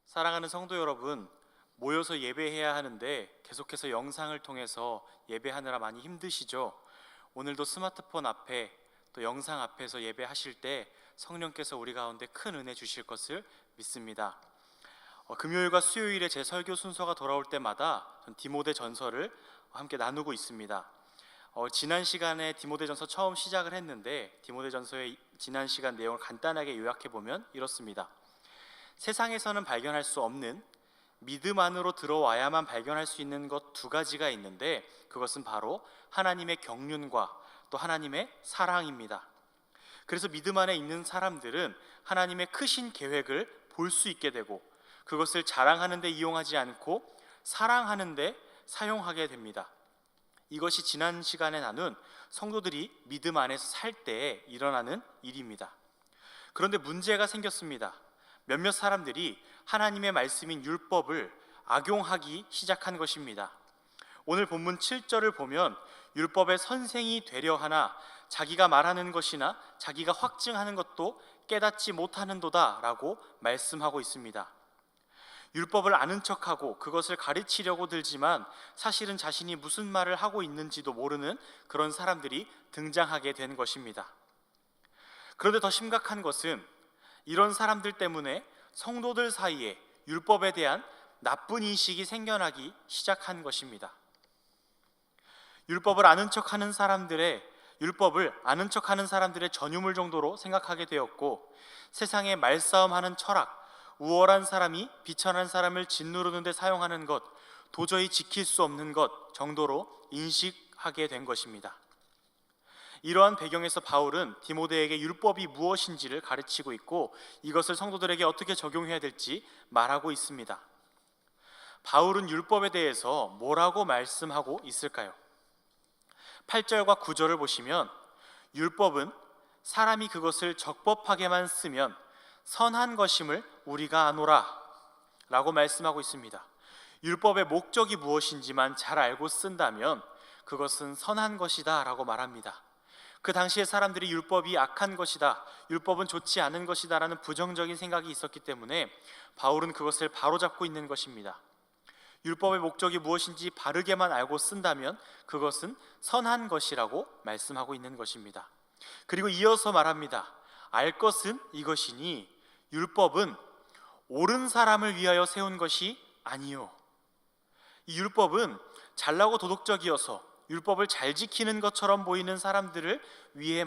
사랑하는 성도 여러분, 모여서 예배해야 하는데 계속해서 영상을 통해서 예배하느라 많이 힘드시죠? 오늘도 스마트폰 앞에 또 영상 앞에서 예배하실 때 성령께서 우리 가운데 큰 은혜 주실 것을 믿습니다. 금요일과 수요일에 제 설교 순서가 돌아올 때마다 전 디모데 전서를 함께 나누고 있습니다. 지난 시간에 디모데전서 처음 시작을 했는데 디모데전서의 지난 시간 내용을 간단하게 요약해 보면 이렇습니다. 세상에서는 발견할 수 없는 믿음 안으로 들어와야만 발견할 수 있는 것 두 가지가 있는데 그것은 바로 하나님의 경륜과 또 하나님의 사랑입니다. 그래서 믿음 안에 있는 사람들은 하나님의 크신 계획을 볼 수 있게 되고 그것을 자랑하는 데 이용하지 않고 사랑하는 데 사용하게 됩니다. 이것이 지난 시간에 나눈 성도들이 믿음 안에서 살 때에 일어나는 일입니다. 그런데 문제가 생겼습니다. 몇몇 사람들이 하나님의 말씀인 율법을 악용하기 시작한 것입니다. 오늘 본문 7절을 보면 율법의 선생이 되려 하나 자기가 말하는 것이나 자기가 확증하는 것도 깨닫지 못하는도다 라고 말씀하고 있습니다. 율법을 아는 척하고 그것을 가르치려고 들지만 사실은 자신이 무슨 말을 하고 있는지도 모르는 그런 사람들이 등장하게 된 것입니다. 그런데 더 심각한 것은 이런 사람들 때문에 성도들 사이에 율법에 대한 나쁜 인식이 생겨나기 시작한 것입니다. 율법을 아는 척하는 사람들의 전유물 정도로 생각하게 되었고 세상에 말싸움하는 철학, 우월한 사람이 비천한 사람을 짓누르는 데 사용하는 것, 도저히 지킬 수 없는 것 정도로 인식하게 된 것입니다. 이러한 배경에서 바울은 디모데에게 율법이 무엇인지를 가르치고 있고 이것을 성도들에게 어떻게 적용해야 될지 말하고 있습니다. 바울은 율법에 대해서 뭐라고 말씀하고 있을까요? 8절과 9절을 보시면 율법은 사람이 그것을 적법하게만 쓰면 선한 것임을 우리가 아노라 라고 말씀하고 있습니다. 율법의 목적이 무엇인지만 잘 알고 쓴다면 그것은 선한 것이다 라고 말합니다. 그 당시에 사람들이 율법이 악한 것이다, 율법은 좋지 않은 것이다 라는 부정적인 생각이 있었기 때문에 바울은 그것을 바로잡고 있는 것입니다. 율법의 목적이 무엇인지 바르게만 알고 쓴다면 그것은 선한 것이라고 말씀하고 있는 것입니다. 그리고 이어서 말합니다. 알 것은 이것이니 율법은 옳은 사람을 위하여 세운 것이 아니요. 이 율법은 잘나고 도덕적이어서 율법을 잘 지키는 것처럼 보이는 사람들을 위해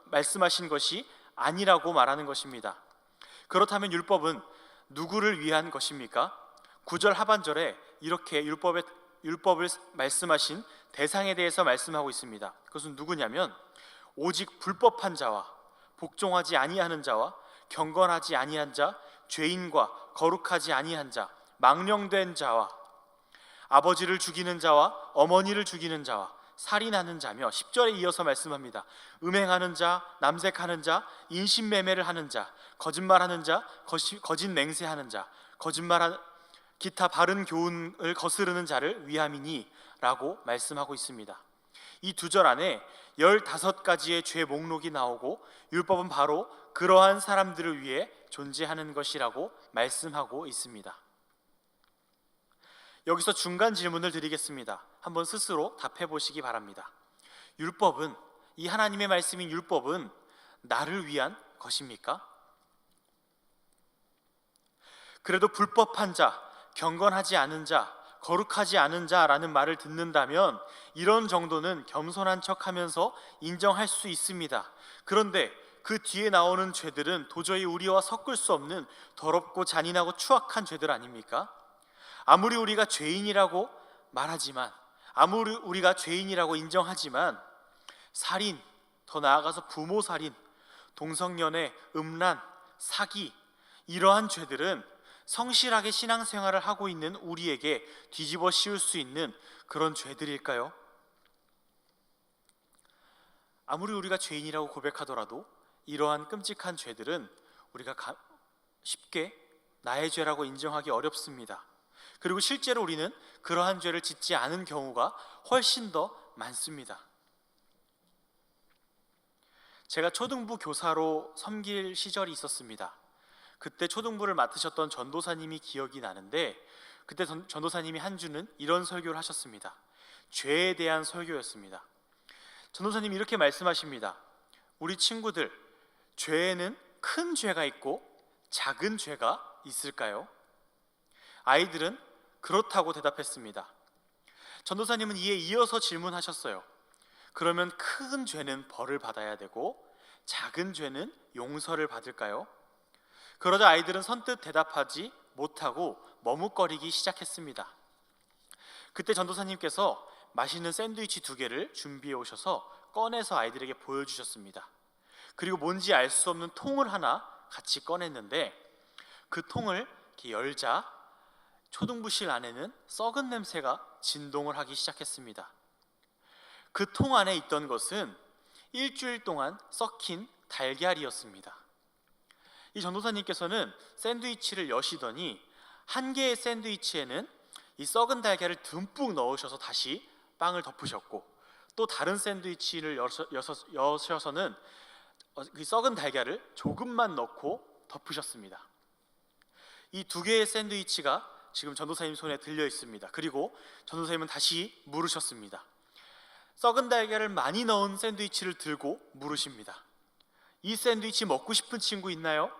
말씀하신 것이 아니라고 말하는 것입니다. 그렇다면 율법은 누구를 위한 것입니까? 9절 하반절에 이렇게 율법을 말씀하신 대상에 대해서 말씀하고 있습니다. 그것은 누구냐면 오직 불법한 자와 복종하지 아니하는 자와 경건하지 아니한 자, 죄인과 거룩하지 아니한 자, 망령된 자와 아버지를 죽이는 자와 어머니를 죽이는 자와 살인하는 자며 10절에 이어서 말씀합니다. 음행하는 자, 남색하는 자, 인신매매를 하는 자, 거짓말하는 자, 거짓 맹세하는 자, 기타 바른 교훈을 거스르는 자를 위함이니 라고 말씀하고 있습니다. 이 두 절 안에 15가지의 죄 목록이 나오고 율법은 바로 그러한 사람들을 위해 존재하는 것이라고 말씀하고 있습니다. 여기서 중간 질문을 드리겠습니다. 한번 스스로 답해 보시기 바랍니다. 율법은, 이 하나님의 말씀인 율법은 나를 위한 것입니까? 그래도 불법한 자, 경건하지 않은 자, 거룩하지 않은 자라는 말을 듣는다면 이런 정도는 겸손한 척하면서 인정할 수 있습니다. 그런데 그 뒤에 나오는 죄들은 도저히 우리와 섞을 수 없는 더럽고 잔인하고 추악한 죄들 아닙니까? 아무리 우리가 죄인이라고 말하지만, 아무리 우리가 죄인이라고 인정하지만 살인, 더 나아가서 부모 살인, 동성연애, 음란, 사기, 이러한 죄들은 성실하게 신앙생활을 하고 있는 우리에게 뒤집어 씌울 수 있는 그런 죄들일까요? 아무리 우리가 죄인이라고 고백하더라도 이러한 끔찍한 죄들은 우리가 쉽게 나의 죄라고 인정하기 어렵습니다. 그리고 실제로 우리는 그러한 죄를 짓지 않은 경우가 훨씬 더 많습니다. 제가 초등부 교사로 섬길 시절이 있었습니다. 그때 초등부를 맡으셨던 전도사님이 기억이 나는데, 그때 전도사님이 한 주는 이런 설교를 하셨습니다. 죄에 대한 설교였습니다. 전도사님이 이렇게 말씀하십니다. 우리 친구들, 죄에는 큰 죄가 있고 작은 죄가 있을까요? 아이들은 그렇다고 대답했습니다. 전도사님은 이에 이어서 질문하셨어요. 그러면 큰 죄는 벌을 받아야 되고 작은 죄는 용서를 받을까요? 그러자 아이들은 선뜻 대답하지 못하고 머뭇거리기 시작했습니다. 그때 전도사님께서 맛있는 샌드위치 2개를 준비해 오셔서 꺼내서 아이들에게 보여주셨습니다. 그리고 뭔지 알 수 없는 통을 하나 같이 꺼냈는데, 그 통을 이렇게 열자 초등부실 안에는 썩은 냄새가 진동을 하기 시작했습니다. 그 통 안에 있던 것은 일주일 동안 썩힌 달걀이었습니다. 이 전도사님께서는 샌드위치를 여시더니 한 개의 샌드위치에는 이 썩은 달걀을 듬뿍 넣으셔서 다시 빵을 덮으셨고, 또 다른 샌드위치를 여셔서는 그 썩은 달걀을 조금만 넣고 덮으셨습니다. 이 2개의 샌드위치가 지금 전도사님 손에 들려 있습니다. 그리고 전도사님은 다시 물으셨습니다. 썩은 달걀을 많이 넣은 샌드위치를 들고 물으십니다. 이 샌드위치 먹고 싶은 친구 있나요?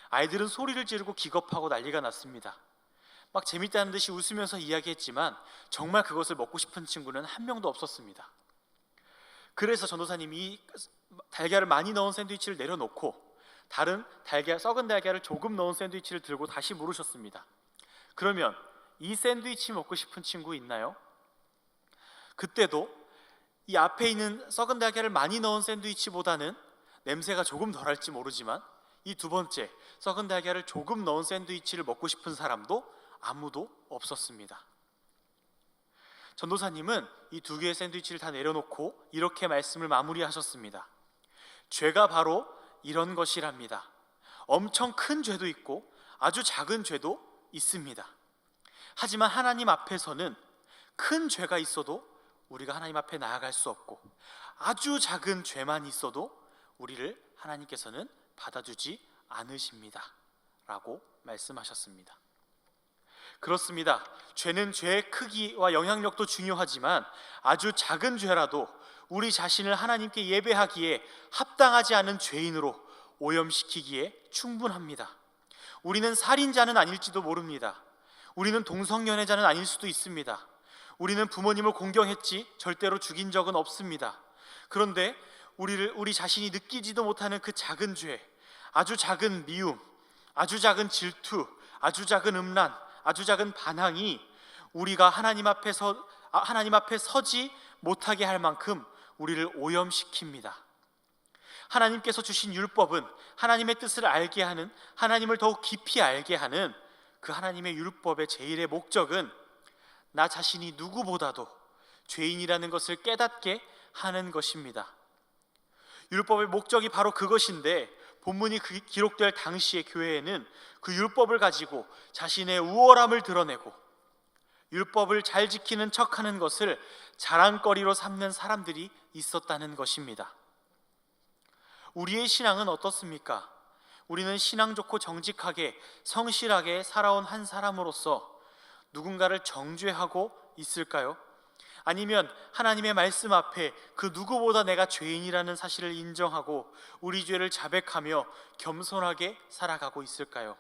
아이들은 소리를 지르고 기겁하고 난리가 났습니다. 막 재밌다는 듯이 웃으면서 이야기했지만 정말 그것을 먹고 싶은 친구는 한 명도 없었습니다. 그래서 전도사님이 달걀을 많이 넣은 샌드위치를 내려놓고 다른 썩은 달걀을 조금 넣은 샌드위치를 들고 다시 물으셨습니다. 그러면 이 샌드위치 먹고 싶은 친구 있나요? 그때도 이 앞에 있는 썩은 달걀을 많이 넣은 샌드위치보다는 냄새가 조금 덜할지 모르지만 이 두 번째 썩은 달걀을 조금 넣은 샌드위치를 먹고 싶은 사람도 아무도 없었습니다. 전도사님은 이 2개의 샌드위치를 다 내려놓고 이렇게 말씀을 마무리하셨습니다. 죄가 바로 이런 것이랍니다. 엄청 큰 죄도 있고 아주 작은 죄도 있습니다. 하지만 하나님 앞에서는 큰 죄가 있어도 우리가 하나님 앞에 나아갈 수 없고, 아주 작은 죄만 있어도 우리를 하나님께서는 받아주지 않으십니다 라고 말씀하셨습니다. 그렇습니다. 죄는 죄의 크기와 영향력도 중요하지만 아주 작은 죄라도 우리 자신을 하나님께 예배하기에 합당하지 않은 죄인으로 오염시키기에 충분합니다. 우리는 살인자는 아닐지도 모릅니다. 우리는 동성연애자는 아닐 수도 있습니다. 우리는 부모님을 공경했지 절대로 죽인 적은 없습니다. 그런데 우리 자신이 느끼지도 못하는 그 작은 죄, 아주 작은 미움, 아주 작은 질투, 아주 작은 음란, 아주 작은 반항이 우리가 하나님 앞에 서지 못하게 할 만큼 우리를 오염시킵니다. 하나님께서 주신 율법은 하나님의 뜻을 알게 하는, 하나님을 더욱 깊이 알게 하는 그 하나님의 율법의 제일의 목적은 나 자신이 누구보다도 죄인이라는 것을 깨닫게 하는 것입니다. 율법의 목적이 바로 그것인데, 본문이 기록될 당시의 교회에는 그 율법을 가지고 자신의 우월함을 드러내고 율법을 잘 지키는 척하는 것을 자랑거리로 삼는 사람들이 있었다는 것입니다. 우리의 신앙은 어떻습니까? 우리는 신앙 좋고 정직하게 성실하게 살아온 한 사람으로서 누군가를 정죄하고 있을까요? 아니면 하나님의 말씀 앞에 그 누구보다 내가 죄인이라는 사실을 인정하고 우리 죄를 자백하며 겸손하게 살아가고 있을까요?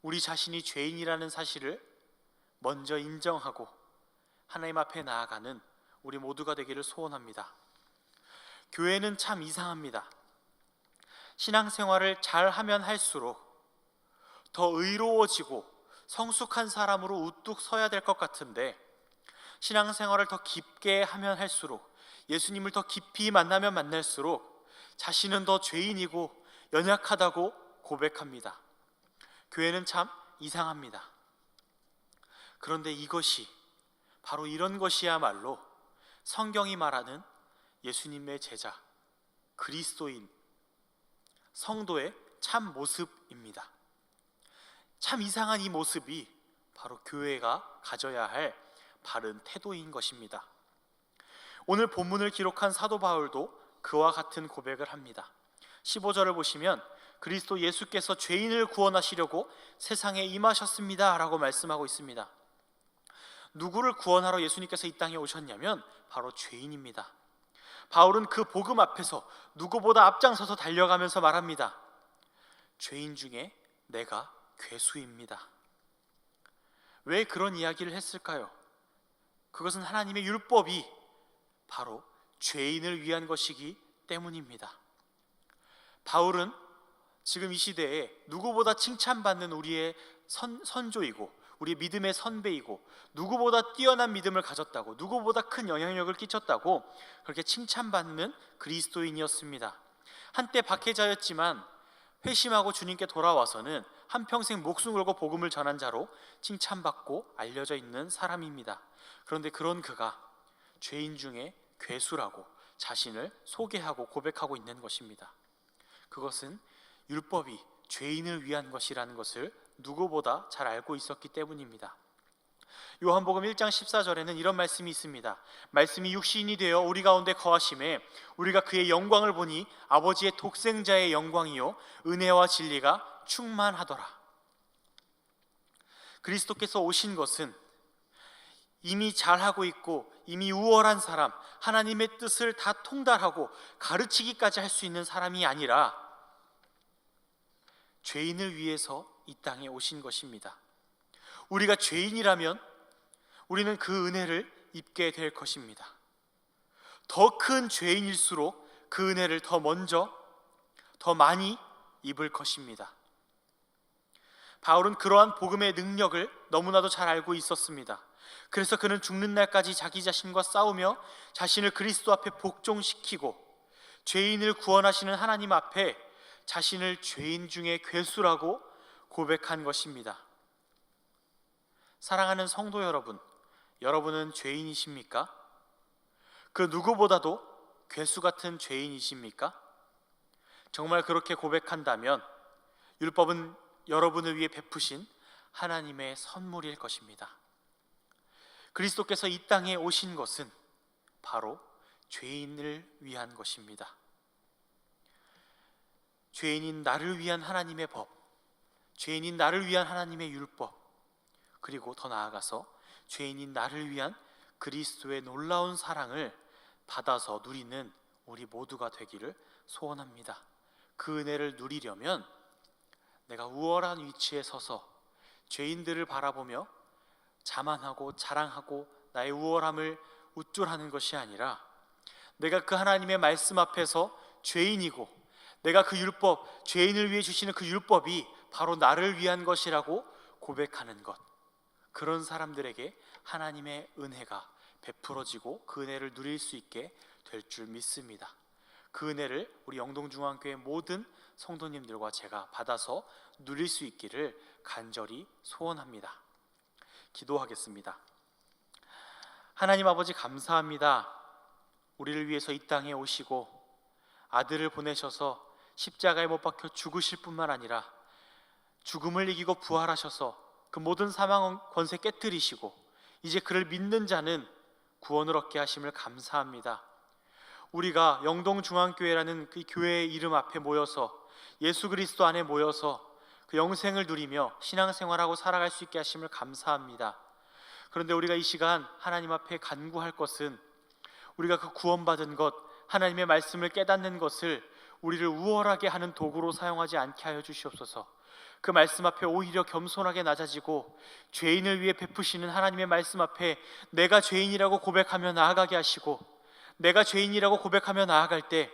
우리 자신이 죄인이라는 사실을 먼저 인정하고 하나님 앞에 나아가는 우리 모두가 되기를 소원합니다. 교회는 참 이상합니다. 신앙생활을 잘하면 할수록 더 의로워지고 성숙한 사람으로 우뚝 서야 될 것 같은데, 신앙생활을 더 깊게 하면 할수록, 예수님을 더 깊이 만나면 만날수록 자신은 더 죄인이고 연약하다고 고백합니다. 교회는 참 이상합니다. 그런데 이것이, 바로 이런 것이야말로 성경이 말하는 예수님의 제자, 그리스도인, 성도의 참 모습입니다. 참 이상한 이 모습이 바로 교회가 가져야 할 바른 태도인 것입니다. 오늘 본문을 기록한 사도 바울도 그와 같은 고백을 합니다. 15절을 보시면 그리스도 예수께서 죄인을 구원하시려고 세상에 임하셨습니다 라고 말씀하고 있습니다. 누구를 구원하러 예수님께서 이 땅에 오셨냐면 바로 죄인입니다. 바울은 그 복음 앞에서 누구보다 앞장서서 달려가면서 말합니다. 죄인 중에 내가 괴수입니다. 왜 그런 이야기를 했을까요? 그것은 하나님의 율법이 바로 죄인을 위한 것이기 때문입니다. 바울은 지금 이 시대에 누구보다 칭찬받는 우리의 선조이고 우리 믿음의 선배이고 누구보다 뛰어난 믿음을 가졌다고, 누구보다 큰 영향력을 끼쳤다고 그렇게 칭찬받는 그리스도인이었습니다. 한때 박해자였지만 회심하고 주님께 돌아와서는 한평생 목숨 걸고 복음을 전한 자로 칭찬받고 알려져 있는 사람입니다. 그런데 그런 그가 죄인 중에 괴수라고 자신을 소개하고 고백하고 있는 것입니다. 그것은 율법이 죄인을 위한 것이라는 것을 누구보다 잘 알고 있었기 때문입니다. 요한복음 1장 14절에는 이런 말씀이 있습니다. 말씀이 육신이 되어 우리 가운데 거하심에 우리가 그의 영광을 보니 아버지의 독생자의 영광이요 은혜와 진리가 충만하더라. 그리스도께서 오신 것은 이미 잘하고 있고 이미 우월한 사람, 하나님의 뜻을 다 통달하고 가르치기까지 할 수 있는 사람이 아니라 죄인을 위해서 이 땅에 오신 것입니다. 우리가 죄인이라면 우리는 그 은혜를 입게 될 것입니다. 더 큰 죄인일수록 그 은혜를 더 먼저, 더 많이 입을 것입니다. 바울은 그러한 복음의 능력을 너무나도 잘 알고 있었습니다. 그래서 그는 죽는 날까지 자기 자신과 싸우며 자신을 그리스도 앞에 복종시키고 죄인을 구원하시는 하나님 앞에 자신을 죄인 중에 괴수라고 고백한 것입니다. 사랑하는 성도 여러분, 여러분은 죄인이십니까? 그 누구보다도 괴수 같은 죄인이십니까? 정말 그렇게 고백한다면 율법은 여러분을 위해 베푸신 하나님의 선물일 것입니다. 그리스도께서 이 땅에 오신 것은 바로 죄인을 위한 것입니다. 죄인인 나를 위한 하나님의 법, 죄인인 나를 위한 하나님의 율법, 그리고 더 나아가서 죄인인 나를 위한 그리스도의 놀라운 사랑을 받아서 누리는 우리 모두가 되기를 소원합니다. 그 은혜를 누리려면 내가 우월한 위치에 서서 죄인들을 바라보며 자만하고 자랑하고 나의 우월함을 우쭐하는 것이 아니라 내가 그 하나님의 말씀 앞에서 죄인이고 내가 그 율법, 죄인을 위해 주시는 그 율법이 바로 나를 위한 것이라고 고백하는 것, 그런 사람들에게 하나님의 은혜가 베풀어지고 그 은혜를 누릴 수 있게 될 줄 믿습니다. 그 은혜를 우리 영동중앙교회 모든 성도님들과 제가 받아서 누릴 수 있기를 간절히 소원합니다. 기도하겠습니다. 하나님 아버지, 감사합니다. 우리를 위해서 이 땅에 오시고 아들을 보내셔서 십자가에 못 박혀 죽으실 뿐만 아니라 죽음을 이기고 부활하셔서 그 모든 사망 권세 깨뜨리시고 이제 그를 믿는 자는 구원을 얻게 하심을 감사합니다. 우리가 영동중앙교회라는 그 교회의 이름 앞에 모여서 예수 그리스도 안에 모여서 그 영생을 누리며 신앙생활하고 살아갈 수 있게 하심을 감사합니다. 그런데 우리가 이 시간 하나님 앞에 간구할 것은 우리가 그 구원받은 것, 하나님의 말씀을 깨닫는 것을 우리를 우월하게 하는 도구로 사용하지 않게 하여 주시옵소서. 그 말씀 앞에 오히려 겸손하게 낮아지고 죄인을 위해 베푸시는 하나님의 말씀 앞에 내가 죄인이라고 고백하며 나아가게 하시고, 내가 죄인이라고 고백하며 나아갈 때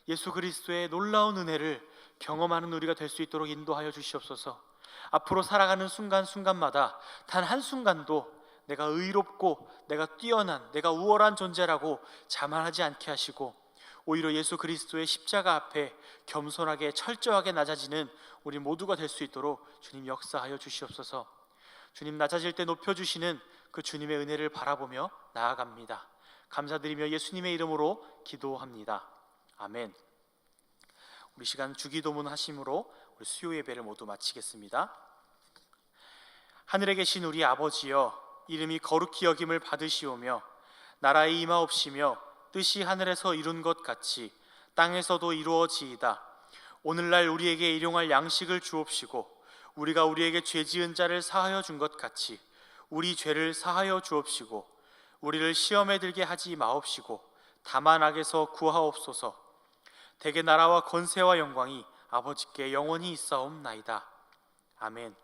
예수 그리스도의 놀라운 은혜를 경험하는 우리가 될 수 있도록 인도하여 주시옵소서. 앞으로 살아가는 순간순간마다 단 한순간도 내가 의롭고 내가 뛰어난, 내가 우월한 존재라고 자만하지 않게 하시고 오히려 예수 그리스도의 십자가 앞에 겸손하게 철저하게 낮아지는 우리 모두가 될 수 있도록 주님 역사하여 주시옵소서. 주님, 낮아질 때 높여주시는 그 주님의 은혜를 바라보며 나아갑니다. 감사드리며 예수님의 이름으로 기도합니다. 아멘. 우리 시간 주기도문 하심으로 우리 수요 예배를 모두 마치겠습니다. 하늘에 계신 우리 아버지여, 이름이 거룩히 여김을 받으시오며 나라의 임하옵시며 뜻이 하늘에서 이룬 것 같이 땅에서도 이루어지이다. 오늘날 우리에게 일용할 양식을 주옵시고 우리가 우리에게 죄 지은 자를 사하여 준 것 같이 우리 죄를 사하여 주옵시고 우리를 시험에 들게 하지 마옵시고 다만 악에서 구하옵소서. 대개 나라와 권세와 영광이 아버지께 영원히 있사옵나이다. 아멘.